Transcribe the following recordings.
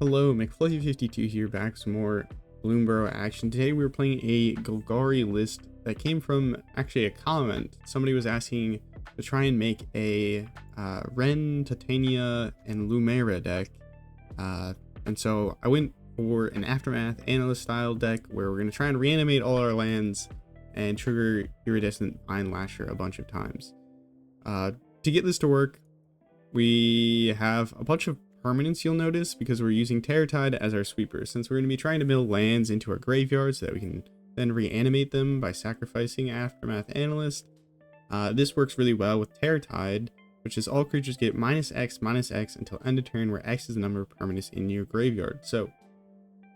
Hello, McFluffy52 here, back with some more Lumra action. Today we were playing a Golgari list that came from actually a comment. Somebody was asking to try and make a Wrenn, Titania, and Lumra deck. And so I went for an Aftermath Analyst style deck where we're going to try and reanimate all our lands and trigger Iridescent Vinelasher a bunch of times. To get this to work, we have a bunch of permanents, you'll notice, because we're using Tide as our sweeper, since we're going to be trying to mill lands into our graveyard so that we can then reanimate them by sacrificing Aftermath Analyst. This works really well with Tide, which is all creatures get -X until end of turn, where X is the number of permanents in your graveyard. So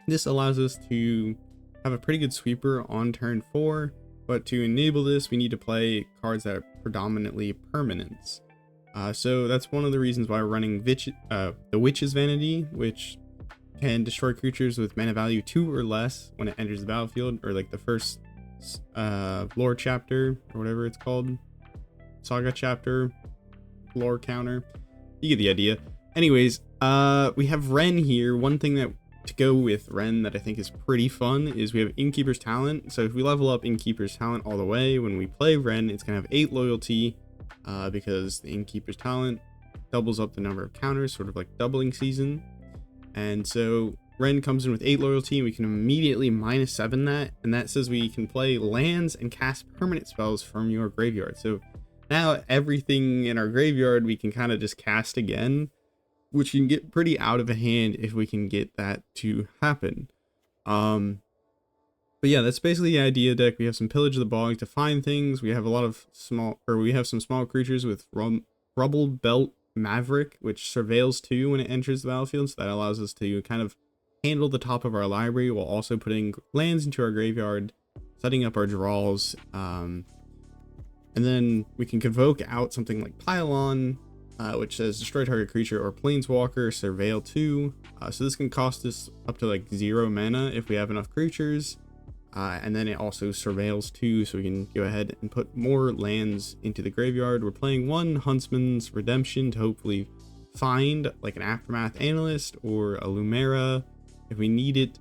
this allows us to have a pretty good sweeper on turn 4, but to enable this we need to play cards that are predominantly permanents. So that's one of the reasons why we're running the Witch's Vanity, which can destroy creatures with mana value 2 or less when it enters the battlefield, or like the first lore chapter, or whatever it's called, saga chapter, lore counter. You get the idea. Anyways, we have Wrenn here. One thing that to go with Wrenn that I think is pretty fun is we have Innkeeper's Talent. So if we level up Innkeeper's Talent all the way, when we play Wrenn, it's gonna have 8 loyalty. Because the Innkeeper's Talent doubles up the number of counters, sort of like doubling season. And so Wrenn comes in with 8 loyalty, and we can immediately -7 that, and that says we can play lands and cast permanent spells from your graveyard. So now everything in our graveyard we can kind of just cast again, which can get pretty out of hand if we can get that to happen. But yeah, that's basically the idea deck. We have some Pillage of the Bog to find things. We have a lot of some small creatures with Rubble Belt Maverick, which surveils 2 when it enters the battlefield. So that allows us to kind of handle the top of our library while also putting lands into our graveyard, setting up our draws. And then we can convoke out something like Pylon, which says destroy target creature or planeswalker, surveil 2. So this can cost us up to like 0 mana if we have enough creatures. And then it also surveils 2, so we can go ahead and put more lands into the graveyard. We're playing 1 Huntsman's Redemption to hopefully find like an Aftermath Analyst or a Lumra if we need it,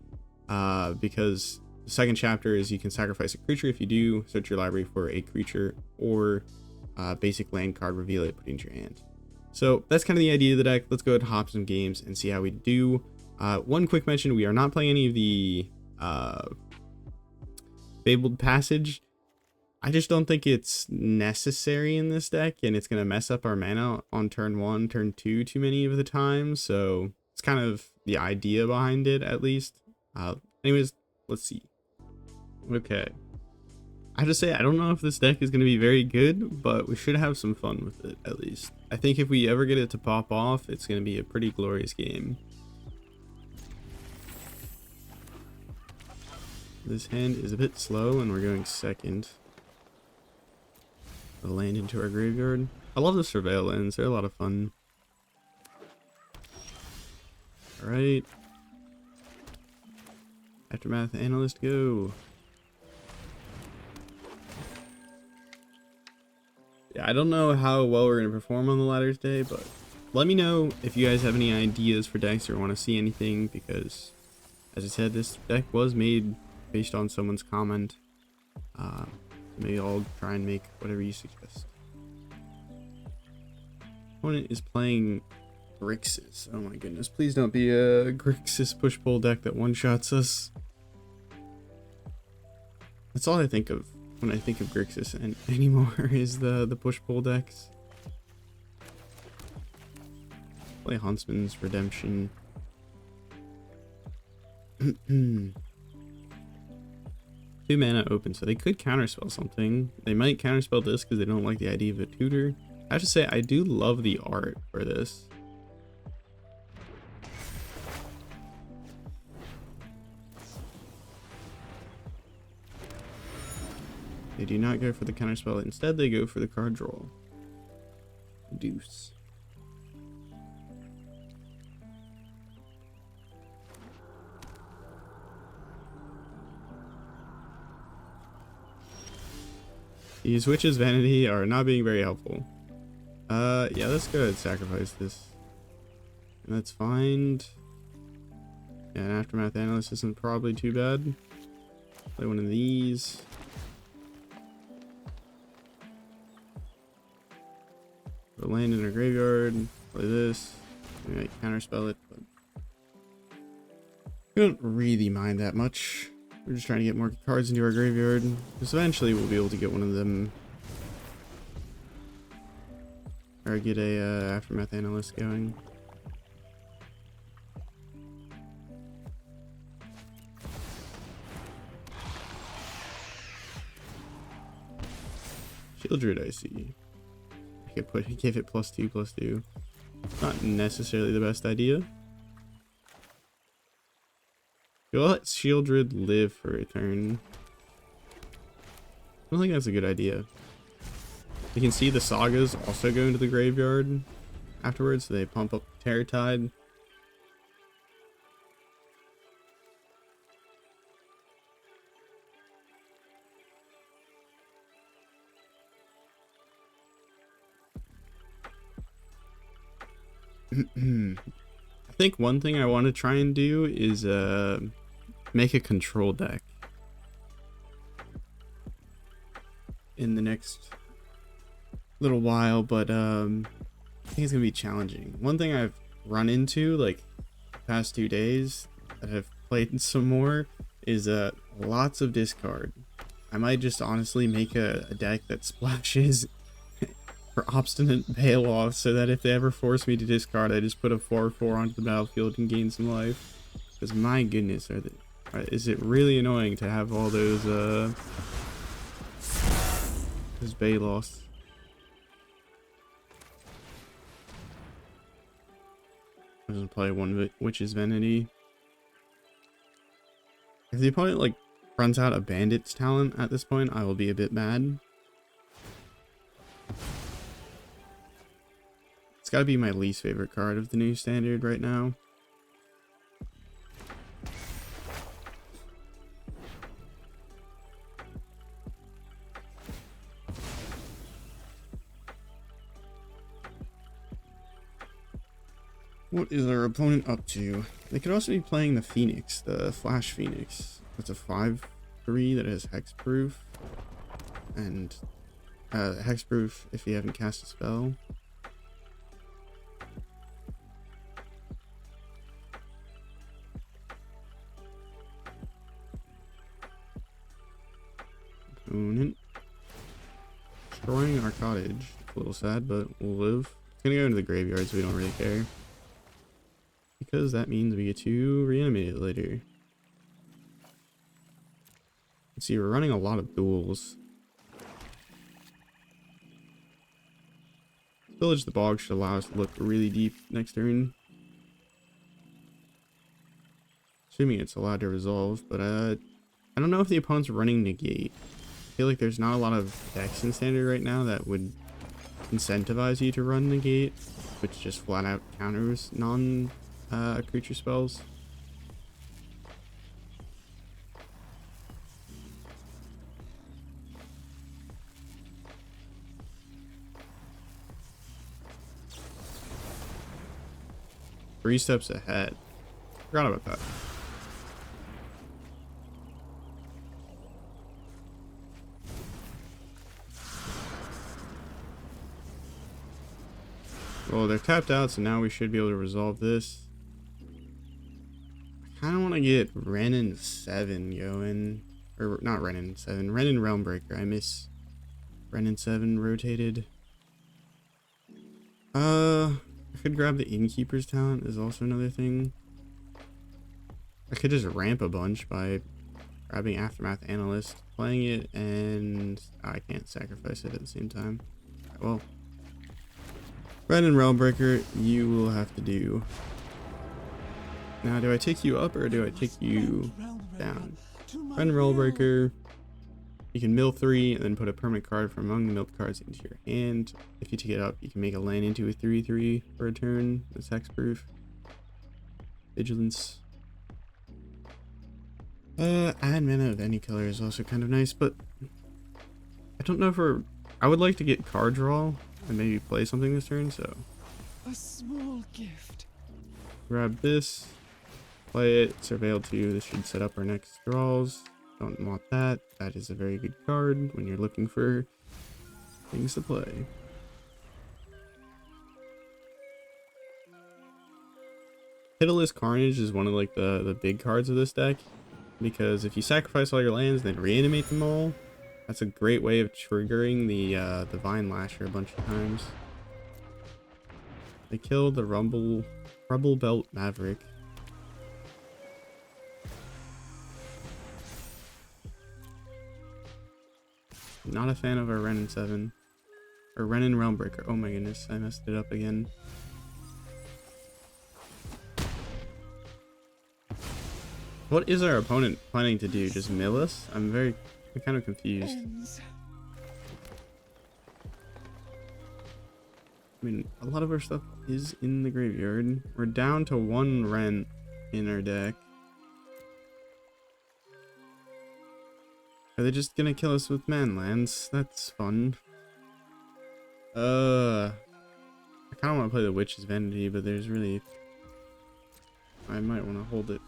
because the second chapter is you can sacrifice a creature. If you do, search your library for a creature or basic land card, reveal it, put it into your hand. So that's kind of the idea of the deck. Let's go ahead and hop some games and see how we do. One quick mention, we are not playing any of the Fabled Passage. I just don't think it's necessary in this deck, and it's going to mess up our mana on turn 1, turn 2 too many of the time. So it's kind of the idea behind it, at least. Anyways, let's see. Okay, I have to say, I don't know if this deck is going to be very good, but we should have some fun with it, at least. I think if we ever get it to pop off, it's going to be a pretty glorious game. This hand is a bit slow, and we're going second. A land into our graveyard. I love the surveil lands, they're a lot of fun. Alright. Aftermath Analyst, go. Yeah, I don't know how well we're going to perform on the ladder today, but let me know if you guys have any ideas for decks or want to see anything, because, as I said, this deck was made based on someone's comment. Maybe I'll try and make whatever you suggest. Opponent is playing Grixis. Oh my goodness, please don't be a Grixis push-pull deck that one-shots us. That's all I think of when I think of Grixis and anymore is the push-pull decks. Play Huntsman's Redemption. 2 mana open, so they could counterspell something. They might counterspell this because they don't like the idea of a tutor. I have to say, I do love the art for this. They do not go for the counterspell. Instead, they go for the card draw. Deuce. These Witch's Vanity are not being very helpful. Yeah, let's go ahead and sacrifice this. And let's find Yeah, an Aftermath Analyst isn't probably too bad. Play one of these. Put a land in our graveyard. Play this. We might counterspell it, but we don't really mind that much. We're just trying to get more cards into our graveyard, because eventually we'll be able to get one of them. Or get a Aftermath Analyst going. Shieldred, I see. I could give it +2/+2. Not necessarily the best idea. You'll let Shieldred live for a turn. I don't think that's a good idea. You can see the sagas also go into the graveyard afterwards, so they pump up Terror Tide. I think one thing I want to try and do is make a control deck in the next little while, but I think it's gonna be challenging. One thing I've run into like the past 2 days that I've played some more is lots of discard. I might just honestly make a deck that splashes for Obstinate Bailoff, so that if they ever force me to discard, I just put a 4/4 onto the battlefield and gain some life. Because my goodness, is it really annoying to have all those Bailoffs. I'm gonna play one Witch's Vanity. If the opponent like runs out a Bandit's Talent at this point, I will be a bit mad. It's gotta be my least favorite card of the new standard right now. What is our opponent up to? They could also be playing the Phoenix, the Flash Phoenix. It's a 5/3 that has hexproof. And hexproof if you haven't cast a spell. Opponent destroying our cottage. A little sad, but we'll live. It's gonna go into the graveyard, so we don't really care, because that means we get to reanimate it later. Let's see, we're running a lot of duels. Village the Bog should allow us to look really deep next turn, assuming it's allowed to resolve. But I don't know if the opponent's running negate. I feel like there's not a lot of decks in standard right now that would incentivize you to run negate, which just flat out counters non creature spells. Three steps ahead. Forgot about that. Well, they're tapped out, so now we should be able to resolve this. I kind of want to get Wrenn and 7 going. Or, not Wrenn and 7. Wrenn and Realmbreaker. I miss Wrenn and 7 rotated. I could grab the Innkeeper's talent is also another thing. I could just ramp a bunch by grabbing Aftermath Analyst, playing it, and I can't sacrifice it at the same time. Right, well, Wrenn and Realmbreaker, you will have to do. Now, do I take you up or do I take you down? Wrenn and Realmbreaker, you can mill 3 and then put a permanent card from among the milled cards into your hand. If you take it up, you can make a land into a 3/3 for a turn. That's hexproof. Vigilance. Add mana of any color is also kind of nice, but I don't know if I would like to get card draw and maybe play something this turn, so. A small gift. Grab this. Play it. Surveil 2. This should set up our next draws. Don't want that. That is a very good card when you're looking for things to play. Pitiless Carnage is one of like the big cards of this deck, because if you sacrifice all your lands then reanimate them all, that's a great way of triggering the Vinelasher a bunch of times. They killed the Rubble Belt Maverick. Not a fan of our Wrenn and 7. Or Wrenn and Realmbreaker. Oh my goodness, I messed it up again. What is our opponent planning to do? Just mill us? I'm kind of confused. I mean, a lot of our stuff is in the graveyard. We're down to 1 Wrenn in our deck. Are they just gonna kill us with manlands? That's fun. I kind of want to play the Witch's Vanity, but there's really... I might want to hold it.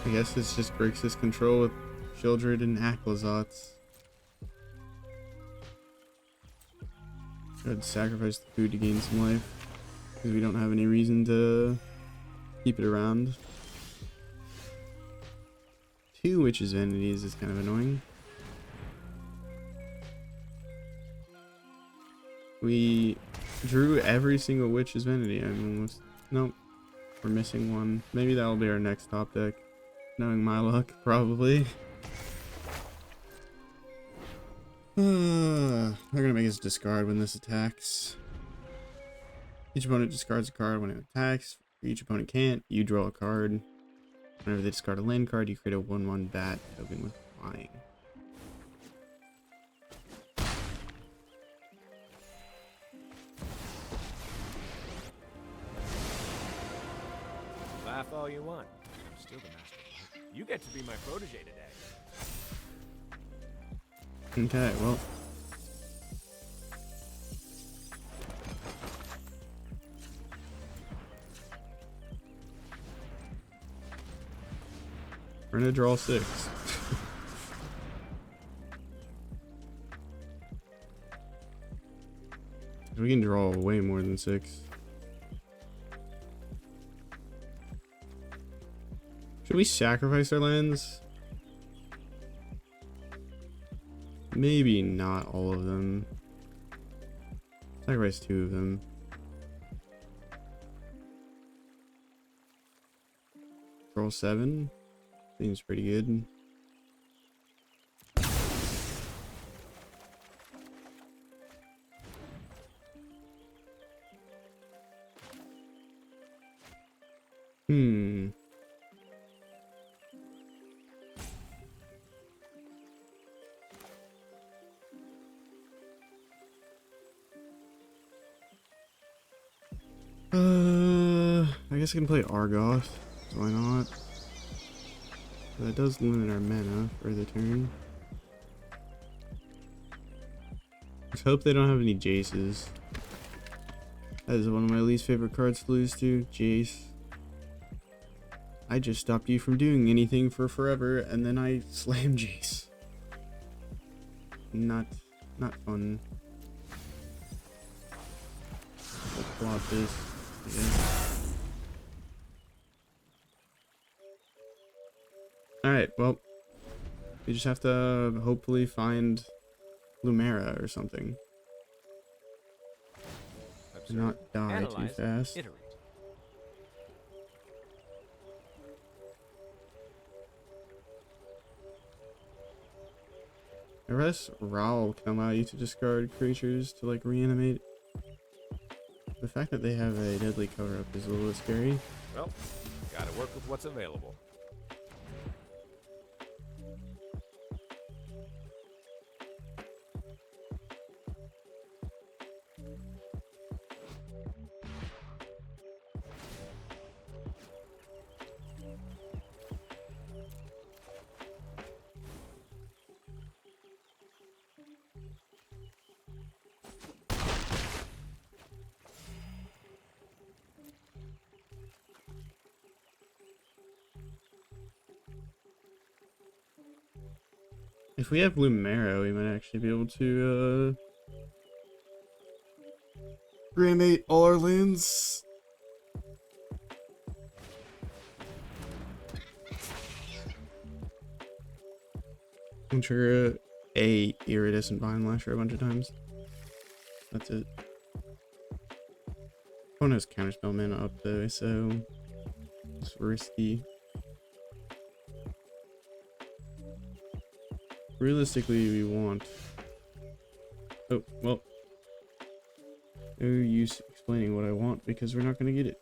I guess it's just Grixis control with Shieldred and Aclazots. I'd sacrifice the food to gain some life, because we don't have any reason to keep it around. 2 Witch's Vanities is kind of annoying. We drew every single Witch's Vanity. I'm almost... Nope. We're missing one. Maybe that'll be our next top deck. Knowing my luck, probably. They're gonna make us discard when this attacks. Each opponent discards a card when it attacks. Each opponent can't. You draw a card. Whenever they discard a land card, you create a 1/1 bat token with flying. Laugh all you want. I'm still the master. You get to be my protege today. Okay, well. We're gonna draw 6. We can draw way more than 6. Should we sacrifice our lands? Maybe not all of them. Sacrifice 2 of them. Draw 7. Seems pretty good. I guess I can play Argoth. Why not? That does limit our mana for the turn. Let's hope they don't have any Jaces. That is one of my least favorite cards to lose to. Jace. I just stopped you from doing anything for forever, and then I slam Jace. Not fun. Let's plot this. Yeah. Alright, well, we just have to hopefully find Lumra or something. Observe. Not die Analyze. too fast. Iterate. Arrest Raoul can allow you to discard creatures to like reanimate. The fact that they have a deadly cover-up is a little bit scary. Well, gotta work with what's available. If we have Lumra, we might actually be able to reanimate all our lands. And trigger a Iridescent Vinelasher a bunch of times. That's it. Opponent has counterspell mana up though, so it's risky. Realistically, we want. Oh, well. No use explaining what I want because we're not going to get it.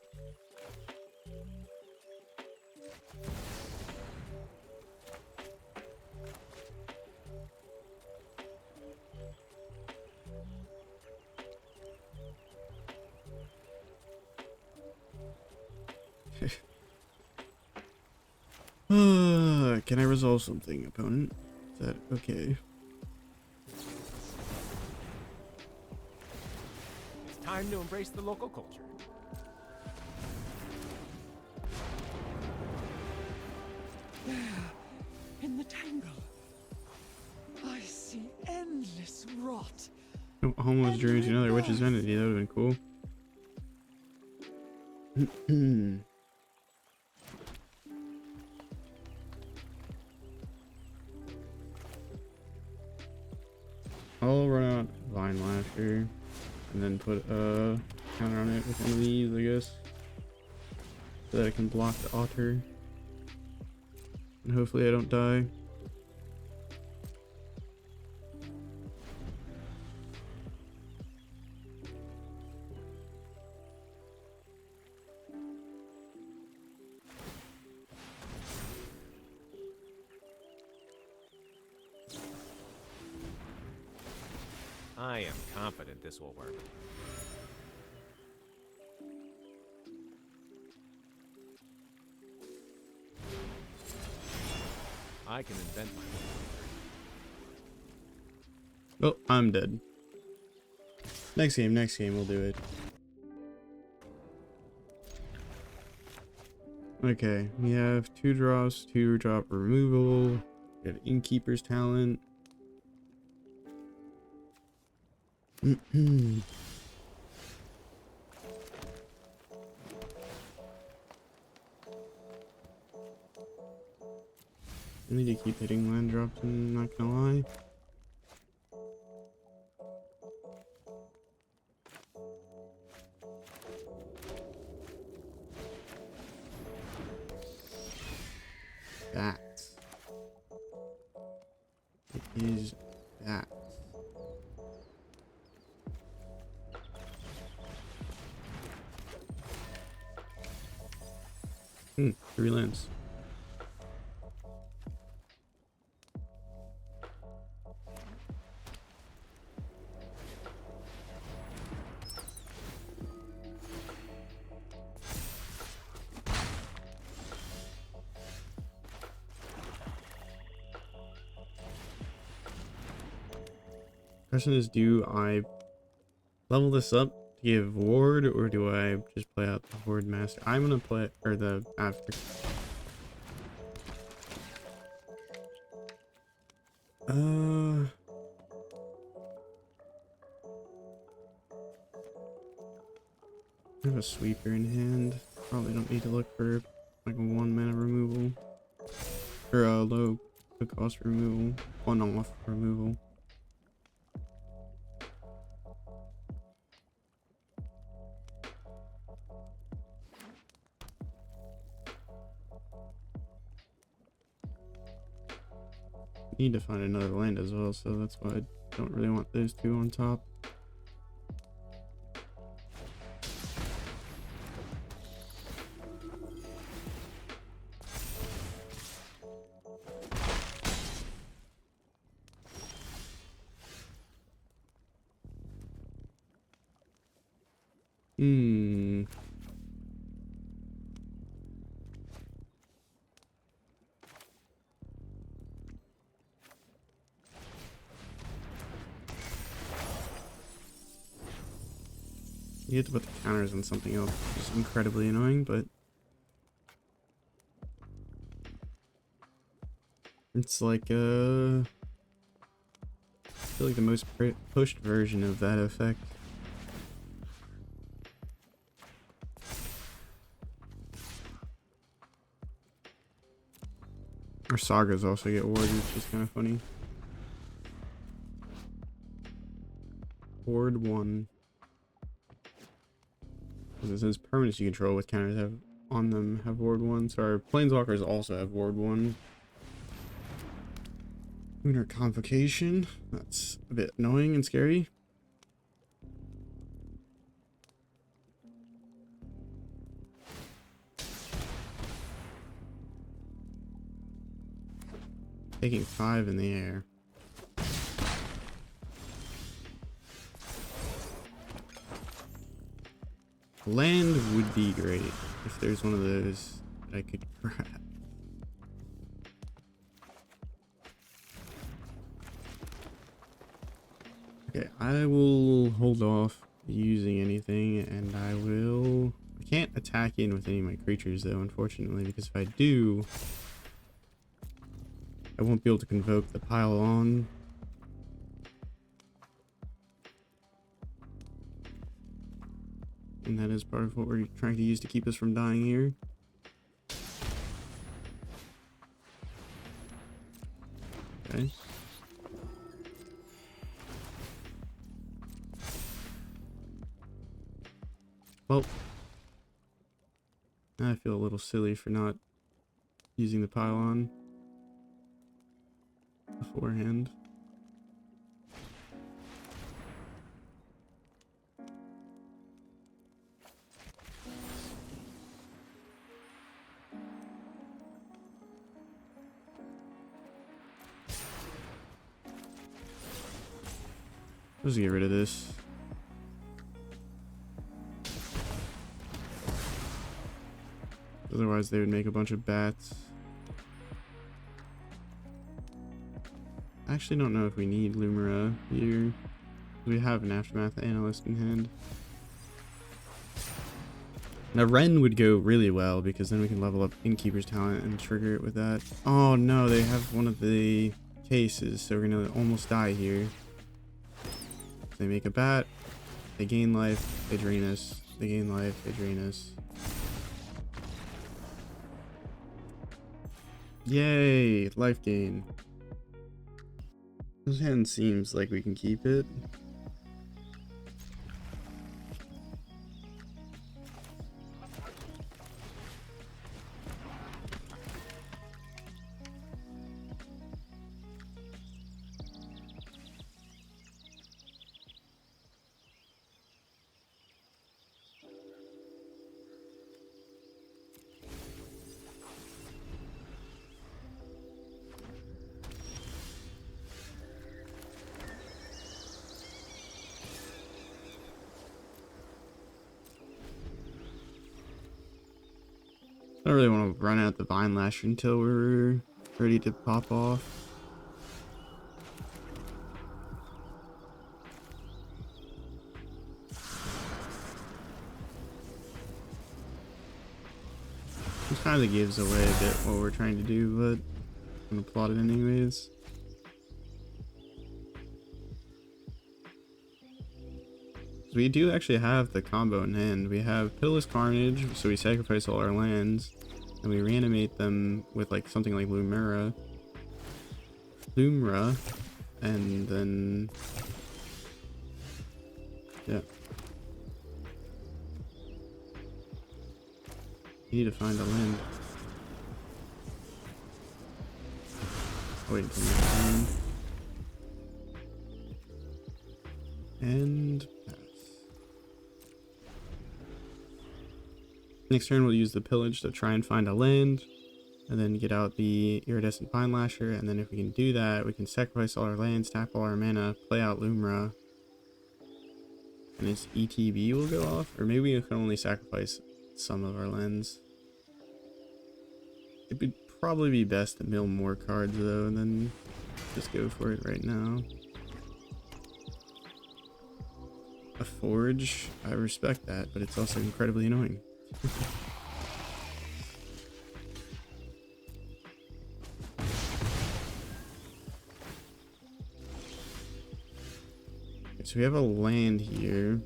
Can I resolve something, opponent? Is that okay? It's time to embrace the local culture. There, in the tangle, I see endless rot. Oh, almost drew into another Witch's Vanity. That would have been cool. I'll run out Vinelasher and then put a counter on it with one of these, I guess, so that I can block the Otter. And hopefully I don't die. I am confident this will work. I can invent my own. Oh, I'm dead. Next game we'll do it. Okay, we have 2 drops, 2 drop removal. We got Innkeeper's talent. I need to keep hitting land drops, I'm not gonna lie. That. It is that. Hmm, 3 lands. Question is, do I level this up to give ward, or do I just play out the horde master? I'm gonna play, or the after. I have a sweeper in hand. Probably don't need to look for like a 1 mana removal, or a low cost removal, 1-off removal. Need to find another land as well, so that's why I don't really want those 2 on top. You have to put the counters on something else, which is incredibly annoying, but it's like feel like the most pushed version of that effect. Our sagas also get warded, which is kind of funny. Ward 1. Because it says permanents you control with counters have on them have ward 1. So our planeswalkers also have ward 1. Lunar Convocation. That's a bit annoying and scary. Taking 5 in the air. Land would be great if there's one of those that I could grab. Okay, I will hold off using anything, and I can't attack in with any of my creatures though, unfortunately, because if I do, I won't be able to convoke the pile on. And that is part of what we're trying to use to keep us from dying here. Okay. Well, I feel a little silly for not using the pylon beforehand. Let's get rid of this. Otherwise they would make a bunch of bats. I actually don't know if we need Lumra here. We have an Aftermath Analyst in hand. Now Wrenn would go really well because then we can level up Innkeeper's talent and trigger it with that. Oh no, they have one of the cases, so we're gonna almost die here. They make a bat, they gain life, they drain us, they gain life, they drain us. Yay, life gain. This hand seems like we can keep it. I don't really want to run out the Vinelasher until we're ready to pop off. This kind of gives away a bit what we're trying to do, but I'm gonna plot it anyways. We do actually have the combo in hand. We have Pitiless Carnage, so we sacrifice all our lands, and we reanimate them with like something like Lumra, and then yeah. You need to find a land. Wait until next turn. And pass. Next turn we'll use the pillage to try and find a land, and then get out the Iridescent Vinelasher, and then if we can do that, we can sacrifice all our lands, tap all our mana, play out Lumra, and its ETB will go off, or maybe we can only sacrifice some of our lands. It would probably be best to mill more cards though, and then just go for it right now. A forge, I respect that, but it's also incredibly annoying. so we have a land here.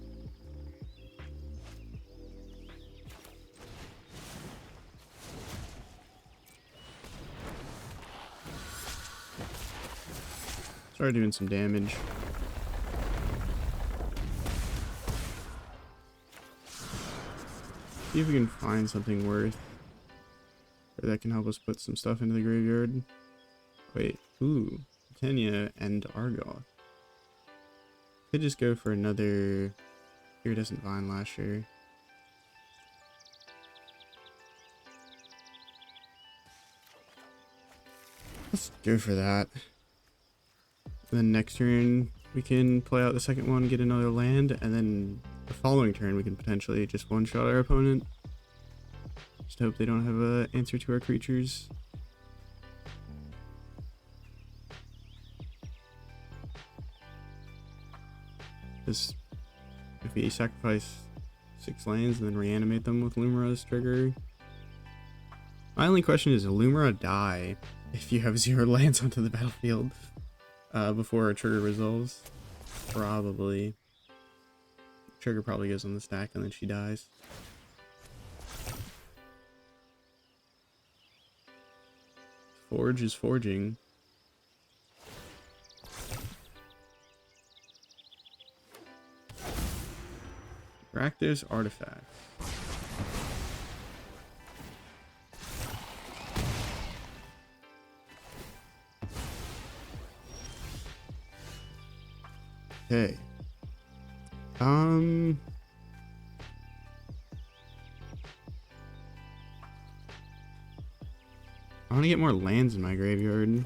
Start doing some damage. See if we can find something worth, or that can help us put some stuff into the graveyard. Wait, ooh, Titania and Argoth. Could just go for another Iridescent Vinelasher. Let's go for that. Then next turn we can play out the second one, get another land, and then the following turn we can potentially just one-shot our opponent. Just hope they don't have an answer to our creatures. Because if we sacrifice 6 lands and then reanimate them with Lumra's trigger. My only question is, will Lumra die if you have 0 lands onto the battlefield before our trigger resolves? Probably. Trigger probably goes on the stack and then she dies. Forge is forging. Rakdos artifact. Okay. I want to get more lands in my graveyard.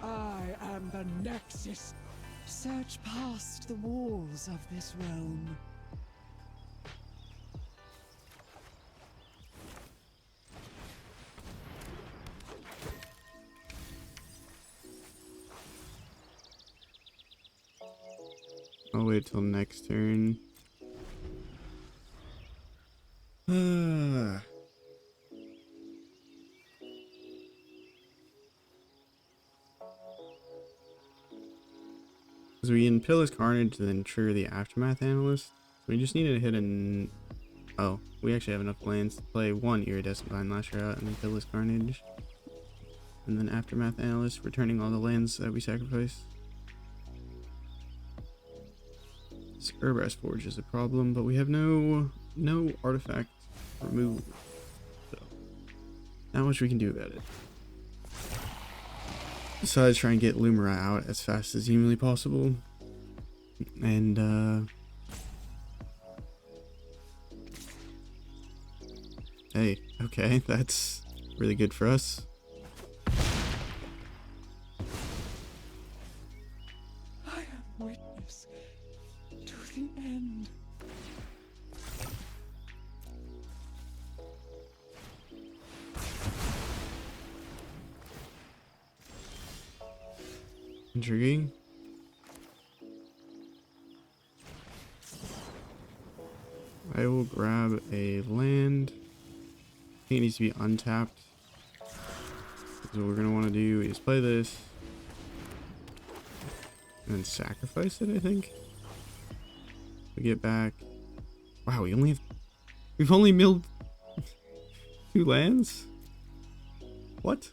I am the Nexus. Search past the walls of this realm. I'll wait till next turn. Because we can Pitiless Carnage and then trigger the Aftermath Analyst. So we just need to hit an... Oh, we actually have enough lands to play 1 Iridescent Vinelasher out and then Pitiless Carnage. And then Aftermath Analyst, returning all the lands that we sacrifice. Urbrass Forge is a problem, but we have no artifact removal, so not much we can do about it. Besides try and get Lumra out as fast as humanly possible, and hey, okay, that's really good for us. I am witness to the end. Intriguing. I will grab a land. I think it needs to be untapped. So what we're going to want to do is play this. And then sacrifice it, I think. We get back. Wow, we've only milled 2 lands? What?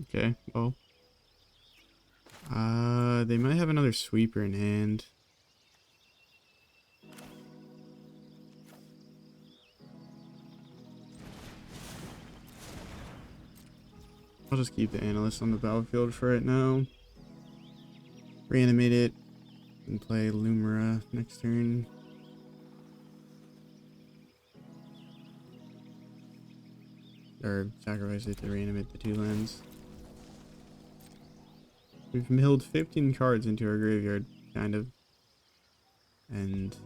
Okay, well. They might have another sweeper in hand. I'll just keep the Analyst on the battlefield for right now. Reanimate it and play Lumra next turn. Or sacrifice it to reanimate the 2 lands. We've milled 15 cards into our graveyard, kind of. And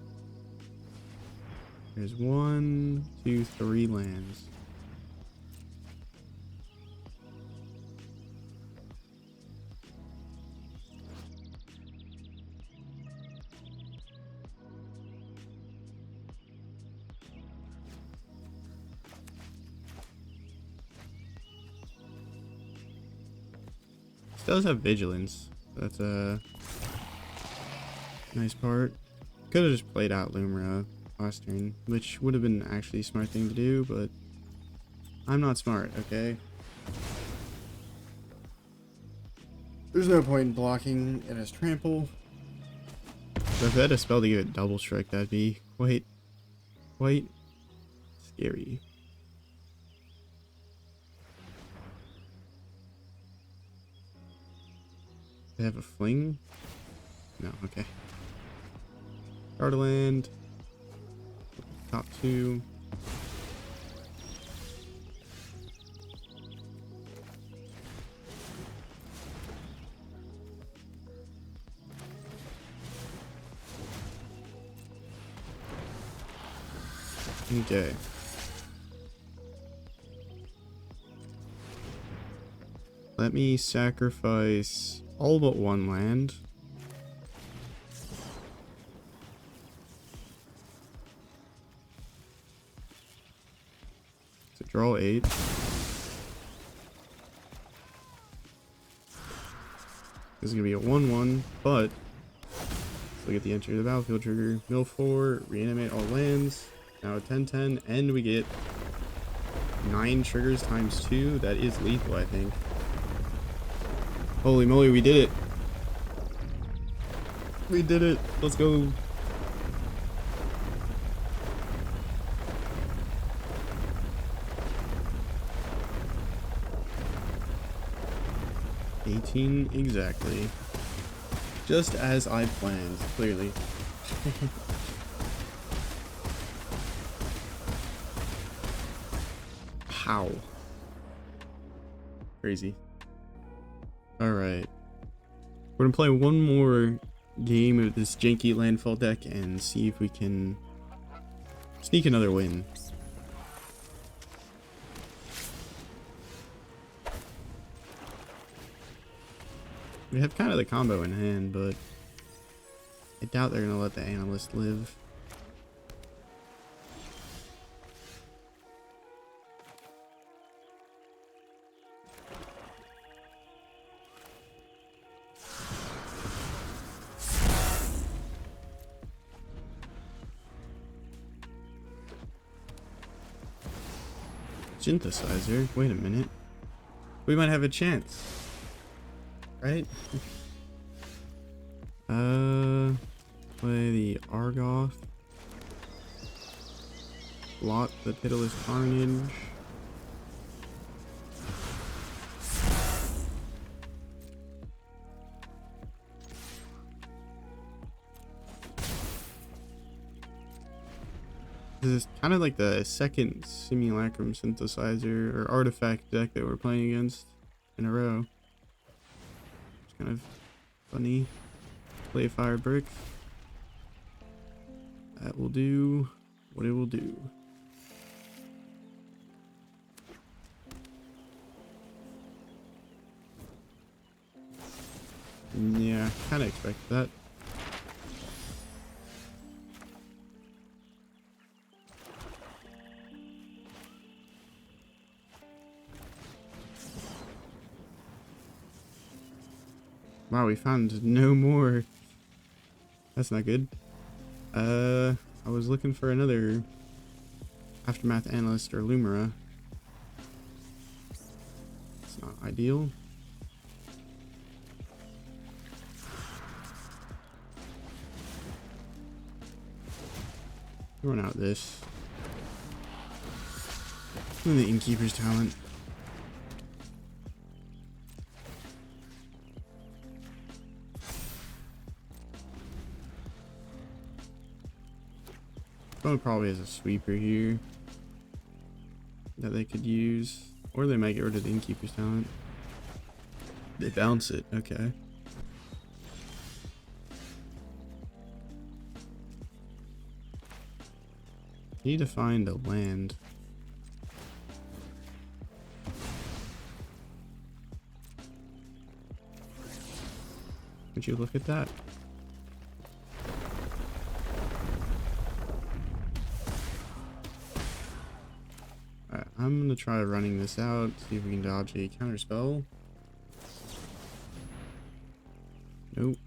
there's 1, 2, 3 lands. does have vigilance. That's a nice part. Could have just played out Lumra last turn, which would have been actually a smart thing to do, but I'm not smart, okay? There's no point in blocking it as trample. So if I had a spell to give it double strike, that'd be quite scary. They have a fling? No, okay. Gardaland. Top 2. Okay. Let me sacrifice all but one land. So draw 8. This is gonna be a 1/1, but let's look at the entry of the battlefield trigger. Mill 4, reanimate all lands. Now a 10/10, and we get 9 triggers times 2. That is lethal, I think. Holy moly, we did it. We did it. Let's go. $18 exactly. Just as I planned, clearly. How? Crazy. Alright. We're gonna play one more game of this janky landfall deck and see if we can sneak another win. We have kind of the combo in hand, but I doubt they're gonna let the Analyst live. Synthesizer? Wait a minute. We might have a chance. Right? Play the Orzhov. Blot the Pitiless Carnage. This is kind of like the second Simulacrum Synthesizer or Artifact deck that we're playing against in a row. It's kind of funny. Play Fire Brick. That will do what it will do. Yeah, kind of expected that. Wow, we found no more. That's not good. I was looking for another Aftermath Analyst or Lumra. It's not ideal. Throwing out this. And the Innkeeper's talent. Someone probably has a sweeper here that they could use, or they might get rid of the Innkeeper's talent. They bounce it, okay. Need to find a land. Would you look at that? I'm gonna try running this out, see if we can dodge a counter spell. Nope.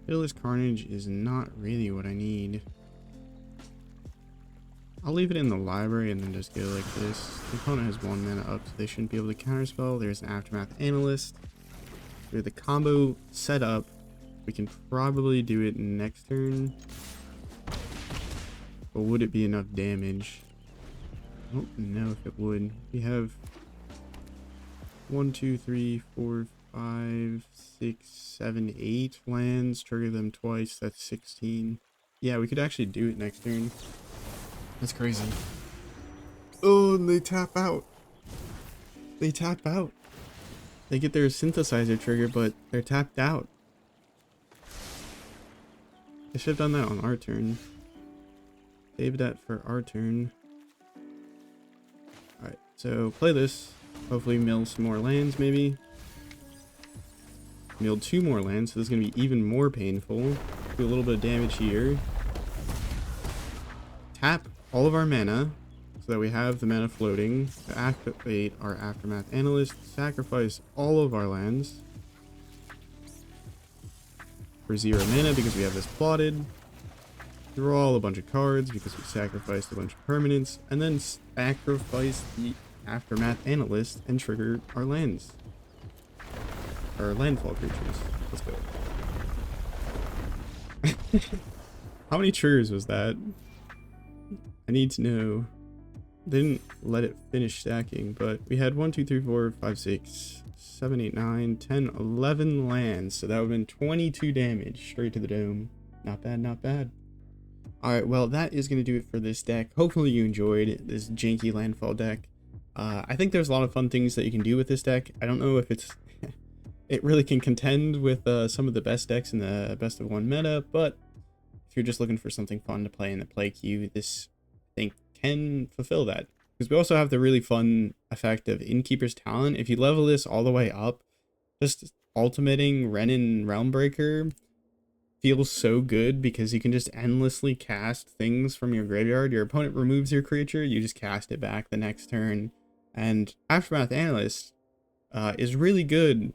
Pitiless Carnage is not really what I need. I'll leave it in the library and then just go like this. The opponent has 1 mana up, so they shouldn't be able to counterspell. There's an Aftermath Analyst. With the combo set up, we can probably do it next turn. But would it be enough damage? I don't know if it would. We have 1, 2, 3, 4, 5, 6, 7, 8 lands. Trigger them twice. That's 16. Yeah, we could actually do it next turn. That's crazy. Oh, and they tap out. They tap out. They get their synthesizer trigger, but they're tapped out. They should have done that on our turn. Save that for our turn. Alright, so play this. Hopefully mill some more lands, maybe. Mill 2 more lands, so this is going to be even more painful. Do a little bit of damage here. Tap all of our mana, so that we have the mana floating to activate our Aftermath Analyst. Sacrifice all of our lands for 0 mana because we have this plotted. Draw a bunch of cards because we sacrificed a bunch of permanents, and then sacrifice the Aftermath Analyst and trigger our lands. Our landfall creatures. Let's go. How many triggers was that? I need to know. They didn't let it finish stacking, but we had 1, 2, 3, 4, 5, 6, 7, 8, 9, 10, 11 lands. So that would have been 22 damage straight to the dome. Not bad, not bad. Alright, well, that is going to do it for this deck. Hopefully you enjoyed this janky landfall deck. I think there's a lot of fun things that you can do with this deck. I don't know if it's... it really can contend with some of the best decks in the best of 1 meta, but if you're just looking for something fun to play in the play queue, this I think can fulfill that. Because we also have the really fun effect of Innkeeper's Talent. If you level this all the way up, just ultimating Wrenn and Realmbreaker feels so good because you can just endlessly cast things from your graveyard. Your opponent removes your creature, you just cast it back the next turn. And Aftermath Analyst is really good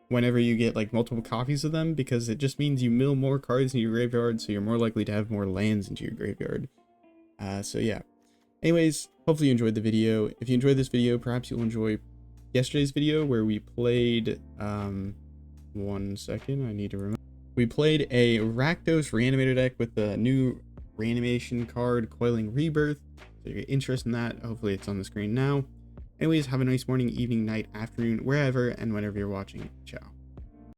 whenever you get like multiple copies of them, because it just means you mill more cards in your graveyard, so you're more likely to have more lands into your graveyard. So yeah. Anyways, hopefully you enjoyed the video. If you enjoyed this video, perhaps you'll enjoy yesterday's video where we played 1 second, I need to remember. We played a Rakdos reanimator deck with the new reanimation card, Coiling Rebirth. So if you're interested in that, hopefully it's on the screen now. Anyways, have a nice morning, evening, night, afternoon, wherever and whenever you're watching. Ciao.